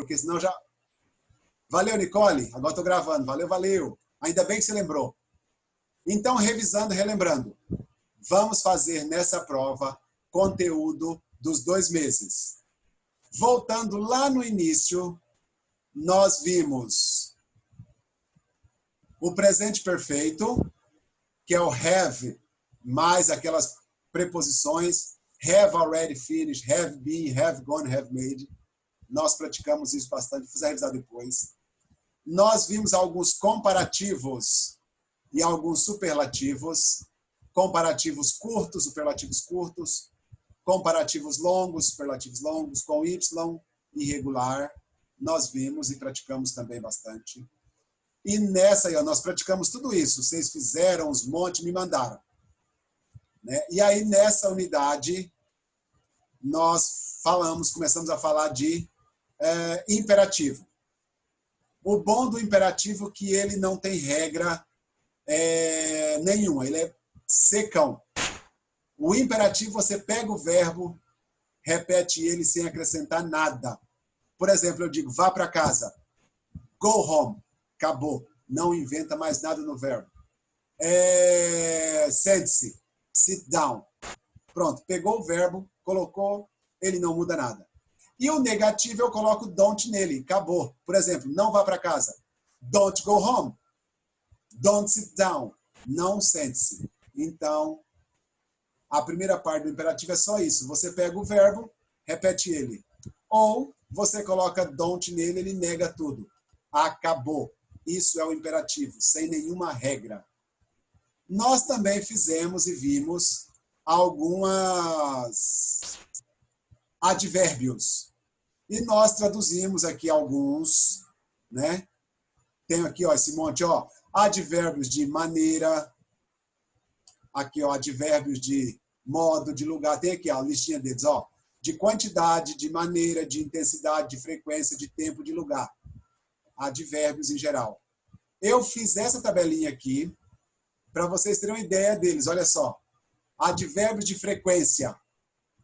porque senão já... Valeu, Nicole. Agora estou gravando. Valeu, valeu. Ainda bem que você lembrou. Então, revisando, relembrando. Vamos fazer nessa prova conteúdo dos 2 meses. Voltando lá no início, nós vimos o presente perfeito, que é o have, mais aquelas preposições, have already finished, have been, have gone, have made. Nós praticamos isso bastante, vou revisar depois. Nós vimos alguns comparativos e alguns superlativos. Comparativos curtos, superlativos curtos. Comparativos longos, superlativos longos, com Y, irregular. Nós vimos e praticamos também bastante. E nessa aí, ó, nós praticamos tudo isso. Vocês fizeram uns montes, me mandaram. Né? E aí, nessa unidade, nós começamos a falar de imperativo. O bom do imperativo é que ele não tem regra nenhuma, ele é secão. O imperativo, você pega o verbo, repete ele sem acrescentar nada. Por exemplo, eu digo, vá para casa. Go home. Acabou. Não inventa mais nada no verbo. Sente-se. Sit down. Pronto. Pegou o verbo, colocou, ele não muda nada. E o negativo eu coloco don't nele. Acabou. Por exemplo, não vá para casa. Don't go home. Don't sit down. Não sente-se. Então, a primeira parte do imperativo é só isso. Você pega o verbo, repete ele. Ou você coloca don't nele, ele nega tudo. Acabou. Isso é o imperativo, sem nenhuma regra. Nós também fizemos e vimos alguns advérbios. E nós traduzimos aqui alguns, né? Tem aqui, ó, esse monte, ó, advérbios de maneira, aqui, ó, advérbios de modo, de lugar. Tem aqui, ó, a listinha deles, ó, de quantidade, de maneira, de intensidade, de frequência, de tempo, de lugar. Advérbios em geral. Eu fiz essa tabelinha aqui para vocês terem uma ideia deles. Olha só. Advérbios de frequência.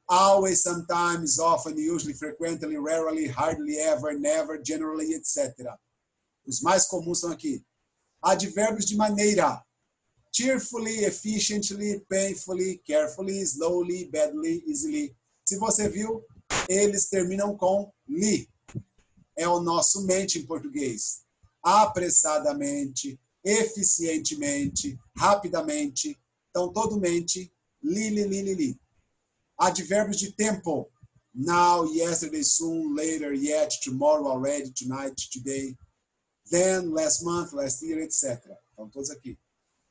Always, sometimes, often, usually, frequently, rarely, hardly, ever, never, generally, etc. Os mais comuns são aqui. Advérbios de maneira. Cheerfully, efficiently, painfully, carefully, slowly, badly, easily. Se você viu, eles terminam com li. É o nosso mente em português. Apressadamente, eficientemente, rapidamente. Então, todo mente, li, li, li, li, li. Advérbios de tempo. Now, yesterday, soon, later, yet, tomorrow, already, tonight, today, then, last month, last year, etc. Estão todos aqui.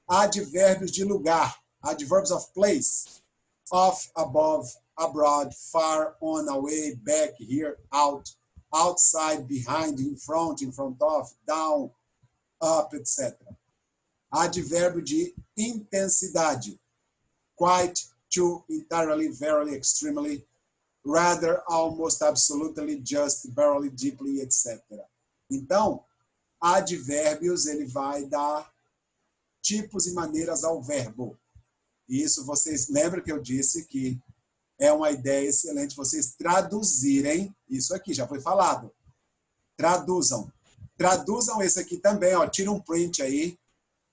Advérbios de lugar. Adverbs of place. Off, above, abroad, far, on, away, back, here, out, outside, behind, in front of, down, up, etc. Advérbio de intensidade. Quite, to, entirely, very, extremely, rather, almost, absolutely, just, barely, deeply, etc. Então, advérbios, ele vai dar tipos e maneiras ao verbo. E isso vocês lembram que eu disse que é uma ideia excelente vocês traduzirem isso aqui, já foi falado. Traduzam. Traduzam esse aqui também, ó, tira um print aí.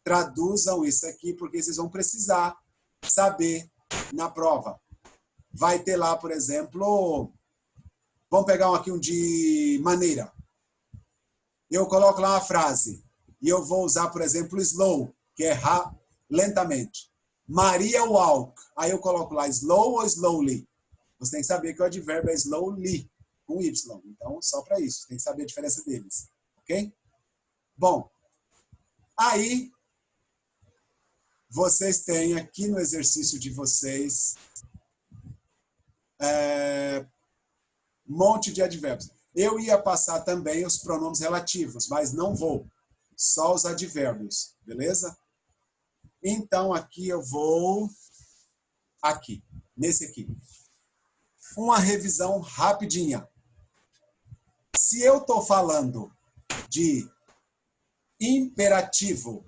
Traduzam isso aqui, porque vocês vão precisar saber na prova. Vai ter lá, por exemplo, vamos pegar aqui um de maneira. Eu coloco lá uma frase e eu vou usar, por exemplo, slow, que é lentamente. Maria walk. Aí eu coloco lá slow ou slowly. Você tem que saber que o advérbio é slowly, com Y. Então, só para isso. Tem que saber a diferença deles. Ok? Bom, aí vocês têm aqui no exercício de vocês um monte de advérbios. Eu ia passar também os pronomes relativos, mas não vou. Só os advérbios. Beleza? Então, aqui eu vou... Aqui. Nesse aqui. Uma revisão rapidinha. Se eu estou falando de imperativo,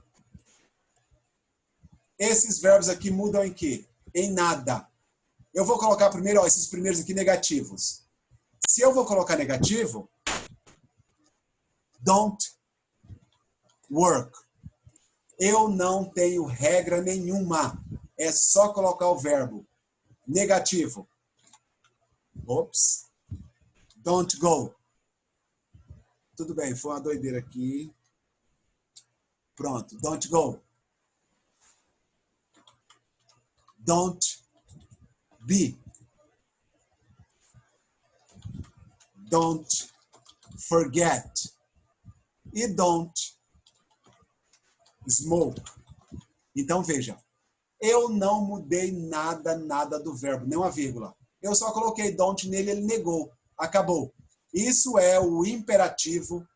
esses verbos aqui mudam em quê? Em nada. Eu vou colocar primeiro, ó, esses primeiros aqui negativos. Se eu vou colocar negativo, don't work. Eu não tenho regra nenhuma. É só colocar o verbo. Negativo. Ops. Don't go. Tudo bem, foi uma doideira aqui. Pronto, don't go. Don't be. Don't forget. E don't smoke. Então, veja. Eu não mudei nada do verbo, nem uma vírgula. Eu só coloquei don't nele, ele negou. Acabou. Isso é o imperativo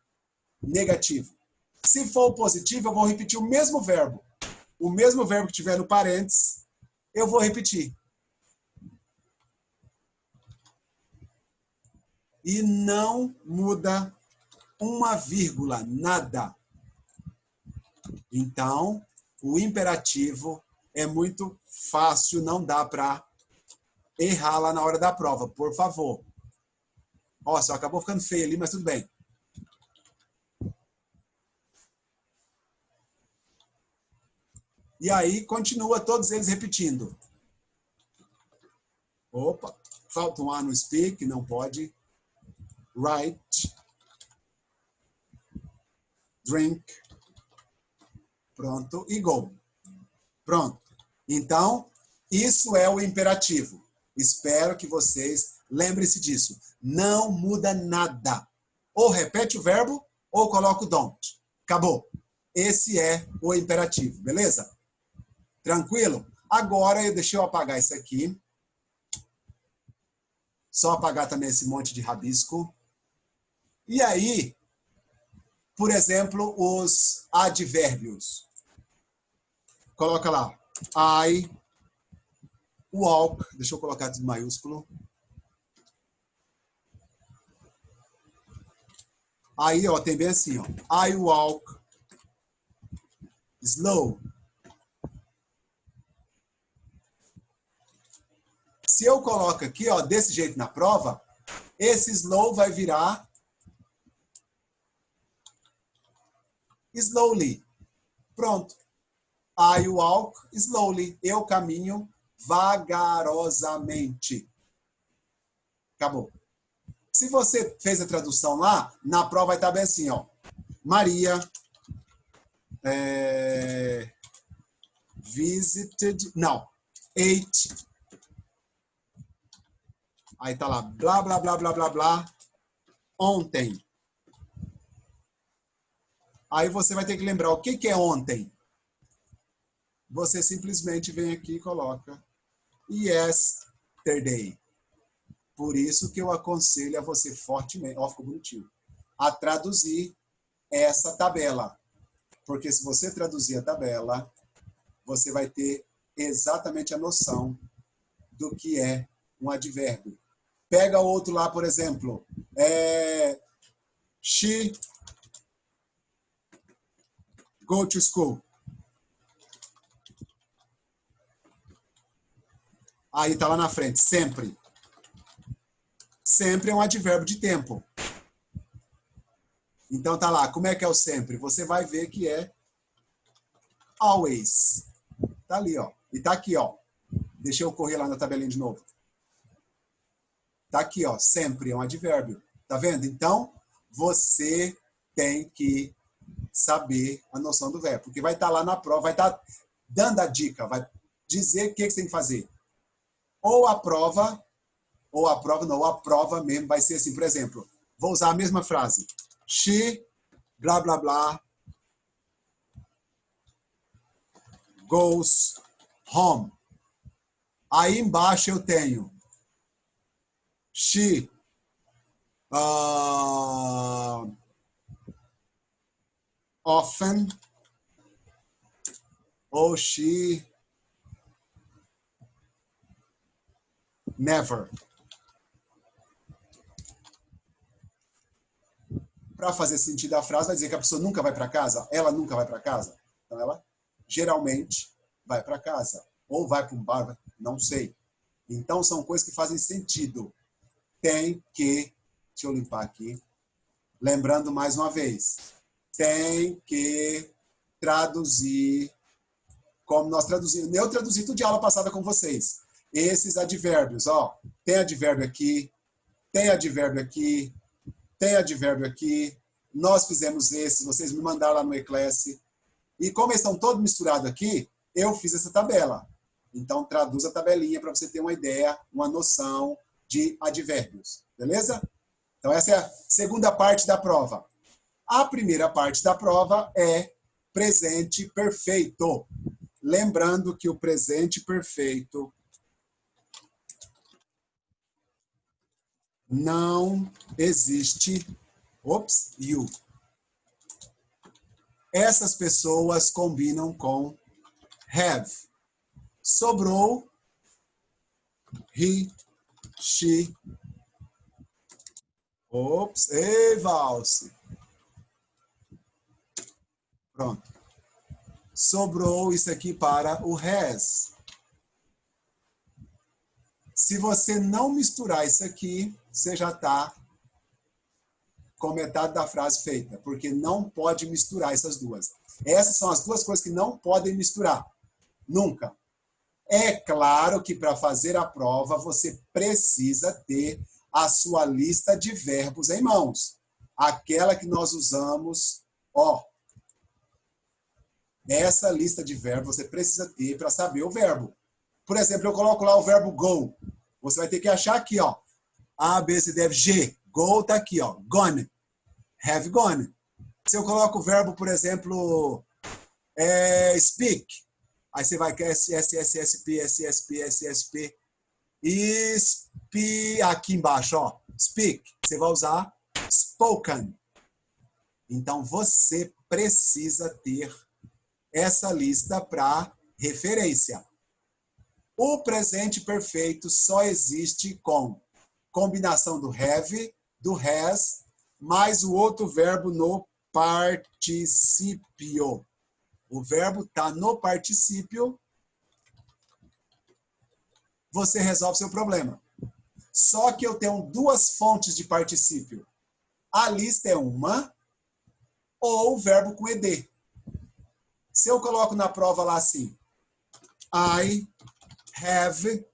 negativo. Se for o positivo, eu vou repetir o mesmo verbo. O mesmo verbo que tiver no parênteses, eu vou repetir. E não muda uma vírgula, nada. Então, o imperativo é muito fácil, não dá para errar lá na hora da prova, por favor. Ó, só acabou ficando feio ali, mas tudo bem. E aí, continua todos eles repetindo. Opa, falta um A no speak, não pode. Write. Drink. Pronto, e go. Pronto. Então, isso é o imperativo. Espero que vocês lembrem-se disso. Não muda nada. Ou repete o verbo, ou coloca o don't. Acabou. Esse é o imperativo, beleza? Tranquilo? Agora, deixa eu apagar isso aqui. Só apagar também esse monte de rabisco. E aí, por exemplo, os advérbios. Coloca lá. I walk. Deixa eu colocar tudo maiúsculo. Aí, ó, tem bem assim, ó. I walk slow. Se eu coloco aqui, ó, desse jeito na prova, esse slow vai virar slowly. Pronto. I walk slowly. Eu caminho vagarosamente. Acabou. Se você fez a tradução lá, na prova vai estar bem assim, ó. Maria visited, não, ate. Aí tá lá, blá, blá, blá, blá, blá, blá, ontem. Aí você vai ter que lembrar o que é ontem. Você simplesmente vem aqui e coloca yesterday. Por isso que eu aconselho a você fortemente, ó, ficou bonitinho, a traduzir essa tabela. Porque se você traduzir a tabela, você vai ter exatamente a noção do que é um advérbio. Pega outro lá, por exemplo. She go to school. Aí tá lá na frente, sempre. Sempre é um advérbio de tempo. Então tá lá, como é que é o sempre? Você vai ver que é always. Tá ali, ó. E tá aqui, ó. Deixa eu correr lá na tabelinha de novo. Tá aqui, ó. Sempre é um advérbio. Tá vendo? Então, você tem que saber a noção do verbo. Porque vai estar lá na prova, vai estar dando a dica, vai dizer o que você tem que fazer. Ou a prova mesmo vai ser assim, por exemplo, vou usar a mesma frase. She, blá, blá, blá, goes home. Aí embaixo eu tenho she often ou she never. Para fazer sentido a frase, vai dizer que a pessoa nunca vai para casa, ela nunca vai para casa. Então ela geralmente vai para casa ou vai para um bar, não sei. Então são coisas que fazem sentido. Tem que, deixa eu limpar aqui. Lembrando mais uma vez, tem que traduzir como nós traduzimos. Eu traduzi tudo de aula passada com vocês. Esses advérbios, ó. Tem advérbio aqui, tem advérbio aqui, tem advérbio aqui. Nós fizemos esses, vocês me mandaram lá no e-class. E como eles estão todos misturados aqui, eu fiz essa tabela. Então, traduz a tabelinha para você ter uma ideia, uma noção de advérbios. Beleza? Então, essa é a segunda parte da prova. A primeira parte da prova é presente perfeito. Lembrando que o presente perfeito não existe. Ops, you. Essas pessoas combinam com have. Sobrou he, she. Ops, ei, Valse. Pronto. Sobrou isso aqui para o has. Se você não misturar isso aqui, você já está com metade da frase feita, porque não pode misturar essas duas. Essas são as duas coisas que não podem misturar. Nunca. É claro que para fazer a prova, você precisa ter a sua lista de verbos em mãos. Aquela que nós usamos, ó. Essa lista de verbos você precisa ter para saber o verbo. Por exemplo, eu coloco lá o verbo go. Você vai ter que achar aqui, ó. A, B, C, D, F, G. Go tá aqui, ó. Gone. Have gone. Se eu coloco o verbo, por exemplo, speak. Aí você vai S, S, S, S, P, S, S, P, S, S, P. E aqui embaixo, ó. Speak. Você vai usar spoken. Então, você precisa ter essa lista para referência. O presente perfeito só existe com combinação do have, do has, mais o outro verbo no particípio. O verbo está no particípio, você resolve seu problema. Só que eu tenho duas fontes de particípio. A lista é uma, ou o verbo com ed. Se eu coloco na prova lá assim, I have,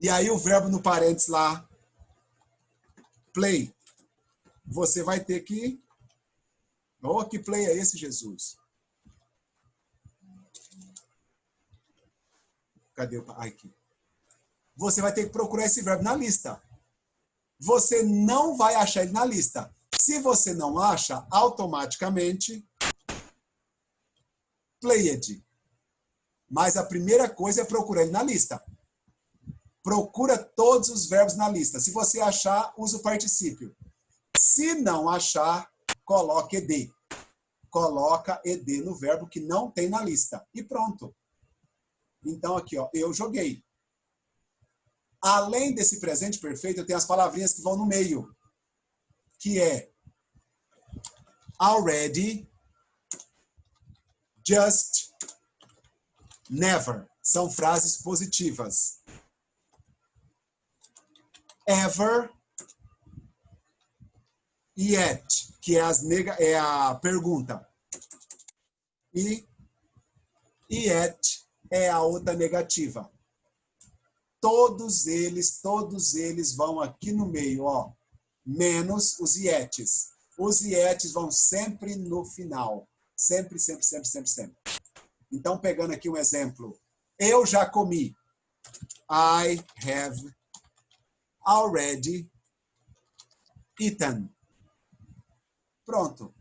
e aí o verbo no parênteses lá, play. Você vai ter que... Oh, que play é esse, Jesus? Cadê o... Aqui. Você vai ter que procurar esse verbo na lista. Você não vai achar ele na lista. Se você não acha, automaticamente, played. Mas a primeira coisa é procurar ele na lista. Procura todos os verbos na lista. Se você achar, usa o particípio. Se não achar, coloque ed. Coloca ed no verbo que não tem na lista. E pronto. Então, aqui, ó, eu joguei. Além desse presente perfeito, eu tenho as palavrinhas que vão no meio. Que é already, just, never. São frases positivas. Ever, yet, que é a pergunta. E yet é a outra negativa. Todos eles vão aqui no meio, ó. Menos os yetes. Os yetes vão sempre no final. Sempre, sempre, sempre, sempre, sempre. Então, pegando aqui um exemplo. Eu já comi. I have already eaten. Pronto.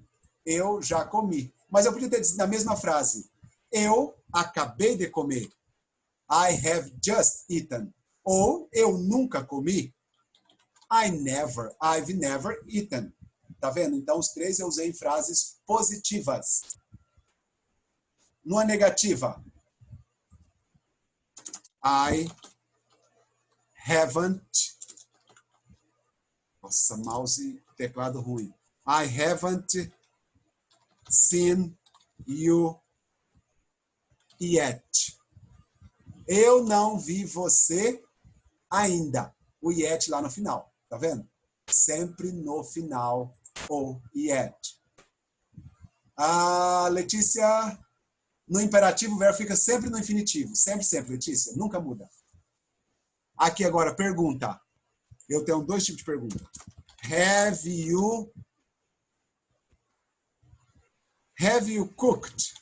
Eu já comi. Mas eu podia ter dito na mesma frase. Eu acabei de comer. I have just eaten. Ou eu nunca comi. I've never eaten. Tá vendo? Então, os três eu usei em frases positivas. Numa negativa. I haven't. Nossa, mouse, teclado ruim. I haven't seen you yet. Eu não vi você ainda. O yet lá no final. Tá vendo? Sempre no final, o yet. A Letícia, no imperativo, o verbo fica sempre no infinitivo. Sempre, sempre, Letícia. Nunca muda. Aqui agora, pergunta. Eu tenho dois tipos de pergunta. Have you cooked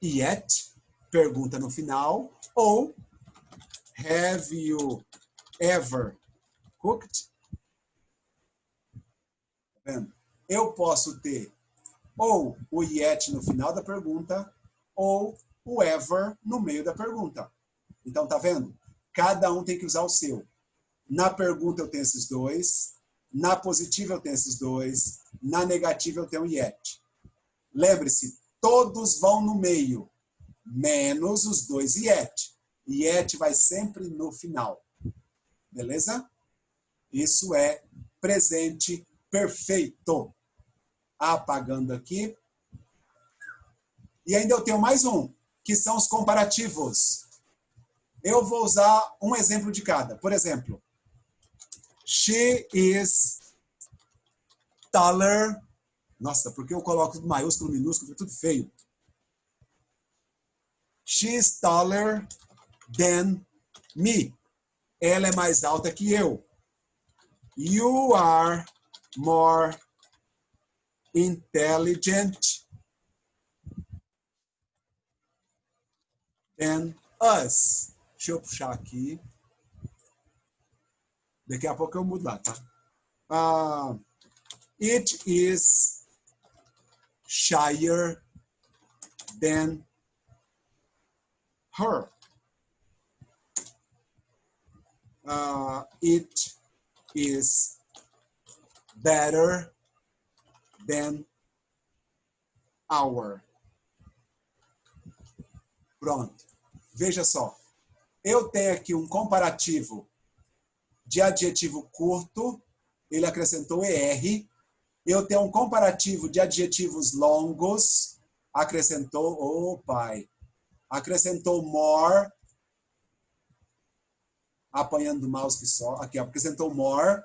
yet? Pergunta no final. Ou have you ever cooked? Tá vendo? Eu posso ter ou o yet no final da pergunta ou o ever no meio da pergunta. Então, tá vendo? Cada um tem que usar o seu. Na pergunta eu tenho esses dois, na positiva eu tenho esses dois, na negativa eu tenho yet. Lembre-se, todos vão no meio, menos os dois yet. Yet vai sempre no final. Beleza? Isso é presente perfeito. Apagando aqui. E ainda eu tenho mais um, que são os comparativos. Eu vou usar um exemplo de cada. Por exemplo, she is taller. Nossa, porque eu coloco tudo maiúsculo, minúsculo, tudo feio. She is taller than me. Ela é mais alta que eu. You are more intelligent than us. Deixa eu puxar aqui. Daqui a pouco eu mudar, tá? It is shyer than her. It is better than our. Pronto. Veja só. Eu tenho aqui um comparativo de adjetivo curto. Ele acrescentou ER. Eu tenho um comparativo de adjetivos longos. Acrescentou, acrescentou more. Apanhando o mouse que só. Aqui, acrescentou more.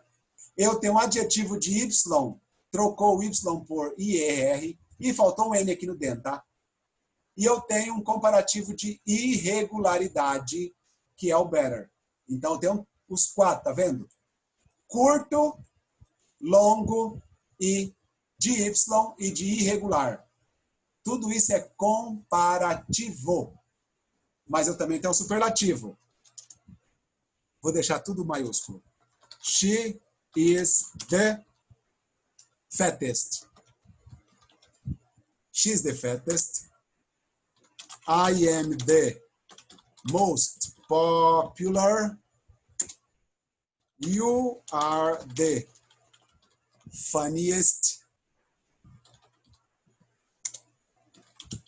Eu tenho um adjetivo de Y. Trocou o Y por IER. E faltou um N aqui no dentro, tá? E eu tenho um comparativo de irregularidade, que é o better. Então, eu tenho os quatro, tá vendo? Curto, longo e de Y e de irregular. Tudo isso é comparativo. Mas eu também tenho um superlativo. Vou deixar tudo maiúsculo. She is the fattest. She's the fattest. I am the most popular. You are the funniest.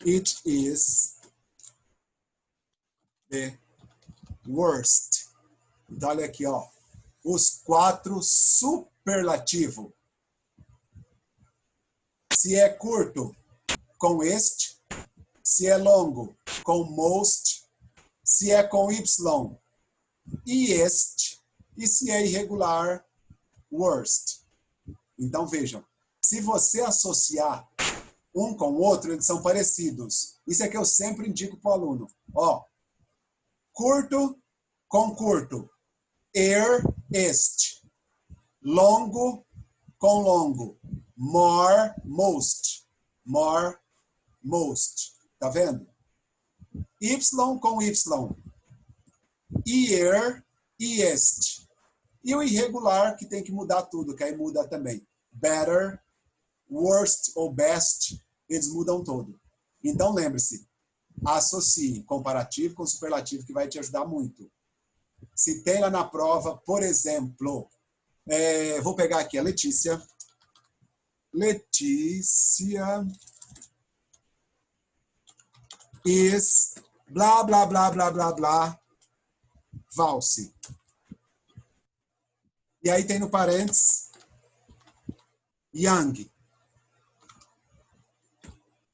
It is the worst. Então, olha aqui, ó. Os quatro superlativo. Se é curto, com este. Se é longo, com most. Se é com Y, e este. E se é irregular, worst. Então, vejam. Se você associar um com o outro, eles são parecidos. Isso é que eu sempre indico para o aluno. Ó, curto com curto. Este. Longo com longo. More, most. More, most. Tá vendo? Y com Y. Year e este. E o irregular, que tem que mudar tudo, que aí muda também. Better, worst ou best, eles mudam todo. Então, lembre-se, associe comparativo com superlativo, que vai te ajudar muito. Se tem lá na prova, por exemplo, vou pegar aqui a Letícia. Letícia is blá, blá, blá, blá, blá, blá, valse. E aí tem no parênteses, young.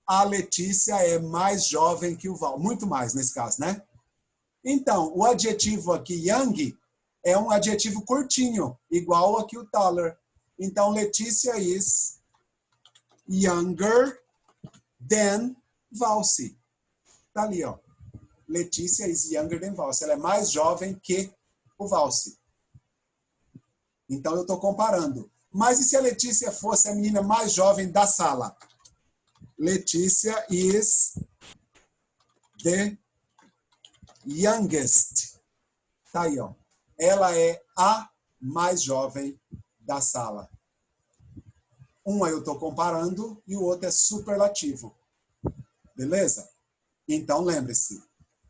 A Letícia é mais jovem que o Val. Muito mais nesse caso, né? Então, o adjetivo aqui, young, é um adjetivo curtinho, igual aqui o taller. Então, Letícia is younger than Valsi. Tá ali, ó. Letícia is younger than Valsi. Ela é mais jovem que o Valsi. Então, eu estou comparando. Mas e se a Letícia fosse a menina mais jovem da sala? Letícia is the youngest. Tá aí, ó. Ela é a mais jovem da sala. Um eu estou comparando e o outro é superlativo. Beleza? Então, lembre-se,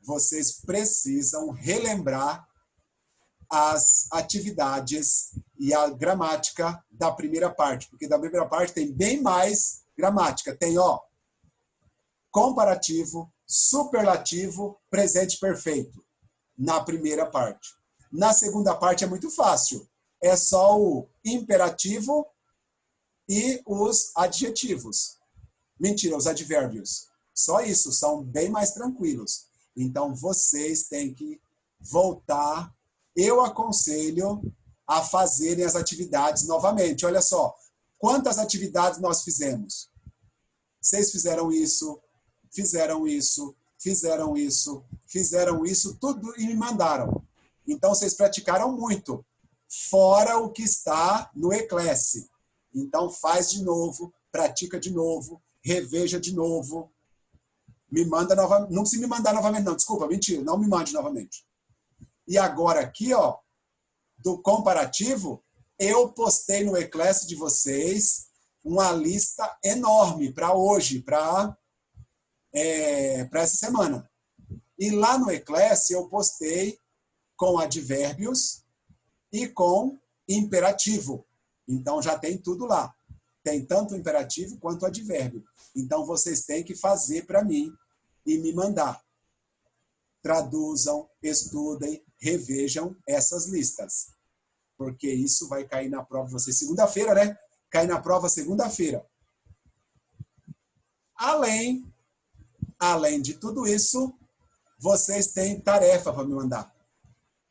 vocês precisam relembrar as atividades e a gramática da primeira parte, porque da primeira parte tem bem mais gramática. Tem, ó, comparativo, superlativo, presente perfeito, na primeira parte. Na segunda parte é muito fácil. É só o imperativo e os adjetivos. Mentira, os advérbios. Só isso, são bem mais tranquilos. Então, vocês têm que voltar. Eu aconselho a fazerem as atividades novamente. Olha só, quantas atividades nós fizemos? Vocês fizeram isso, fizeram isso, fizeram isso, fizeram isso, tudo e me mandaram. Então, vocês praticaram muito, fora o que está no Eclasse. Então, faz de novo, pratica de novo, reveja de novo. Me manda novamente. Não precisa me mandar novamente, não. Desculpa, mentira. Não me mande novamente. E agora aqui, ó, do comparativo, eu postei no Eclasse de vocês uma lista enorme para hoje, para essa semana. E lá no Eclasse eu postei com advérbios e com imperativo. Então já tem tudo lá. Tem tanto imperativo quanto advérbio. Então vocês têm que fazer para mim e me mandar. Traduzam, estudem, revejam essas listas. Porque isso vai cair na prova de vocês segunda-feira, né? Cai na prova segunda-feira. Além de tudo isso, vocês têm tarefa para me mandar.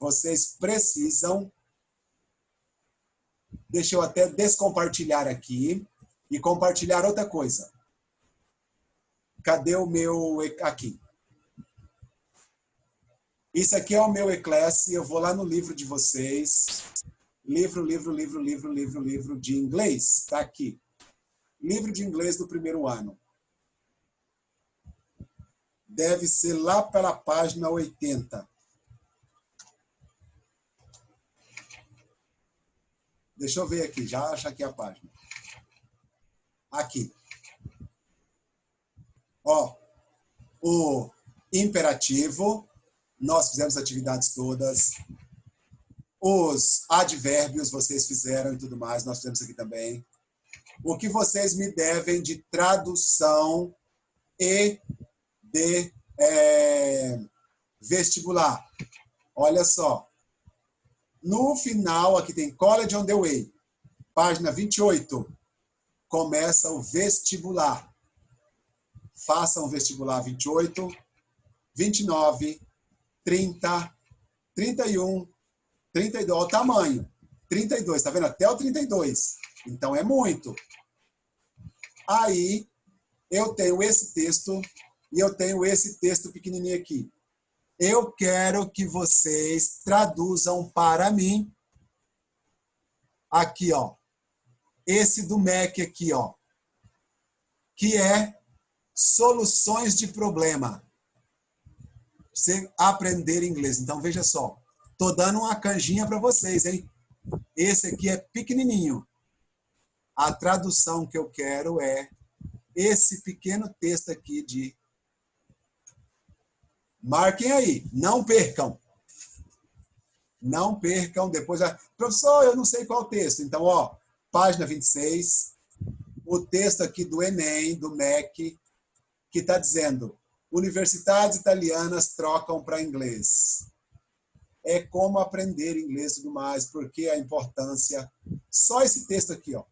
Vocês precisam... Deixa eu até descompartilhar aqui e compartilhar outra coisa. Cadê o meu... Aqui. Isso aqui é o meu Eclasse. Eu vou lá no livro de vocês. Livro de inglês. Está aqui. Livro de inglês do primeiro ano. Deve ser lá pela página 80. Deixa eu ver aqui, já acho aqui a página. Aqui. Ó, o imperativo, nós fizemos atividades todas. Os advérbios vocês fizeram e tudo mais, nós fizemos aqui também. O que vocês me devem de tradução e de vestibular. Olha só. No final, aqui tem College on the Way. Página 28. Começa o vestibular. Façam o vestibular 28, 29, 30, 31, 32. Olha o tamanho. 32, tá vendo? Até o 32. Então, é muito. Aí, eu tenho esse texto e eu tenho esse texto pequenininho aqui. Eu quero que vocês traduzam para mim aqui, ó. Esse do MEC aqui, ó. Que é soluções de problema. Você aprender inglês. Então, veja só. Tô dando uma canjinha para vocês, hein? Esse aqui é pequenininho. A tradução que eu quero é esse pequeno texto aqui de... Marquem aí, não percam. Não percam, depois... Professor, eu não sei qual texto. Então, ó, página 26, o texto aqui do Enem, do MEC, que está dizendo: universidades italianas trocam para inglês. É como aprender inglês e tudo mais, porque a importância... Só esse texto aqui, ó.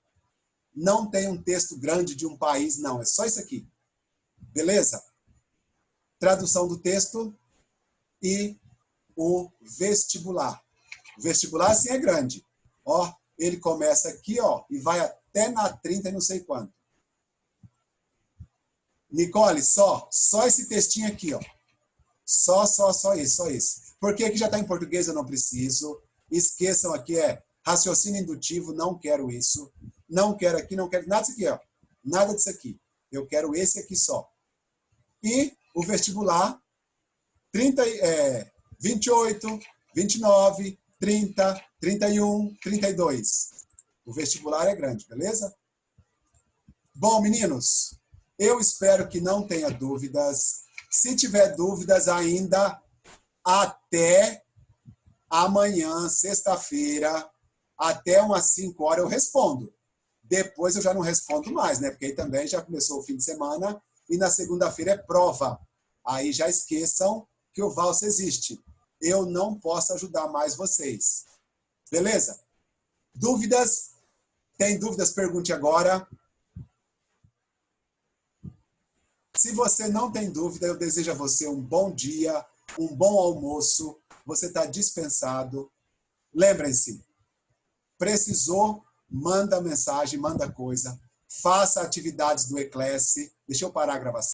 Não tem um texto grande de um país, não. É só isso aqui. Beleza? Tradução do texto e o vestibular. O vestibular, sim, é grande. Ó, ele começa aqui, ó, e vai até na 30 e não sei quanto. Nicole, só esse textinho aqui, ó. Só esse. Por que já está em português, eu não preciso. Esqueçam aqui, raciocínio indutivo, não quero isso. Não quero aqui, não quero nada disso aqui, ó. Nada disso aqui. Eu quero esse aqui só. E o vestibular, 28, 29, 30, 31, 32. O vestibular é grande, beleza? Bom, meninos, eu espero que não tenha dúvidas. Se tiver dúvidas ainda, até amanhã, sexta-feira, até umas 5 horas eu respondo. Depois eu já não respondo mais, né? Porque aí também já começou o fim de semana e na segunda-feira é prova. Aí já esqueçam que o Valsa existe. Eu não posso ajudar mais vocês. Beleza? Dúvidas? Tem dúvidas? Pergunte agora. Se você não tem dúvida, eu desejo a você um bom dia, um bom almoço. Você está dispensado. Lembrem-se, precisou, manda mensagem, manda coisa. Faça atividades do Eclasse. Deixa eu parar a gravação.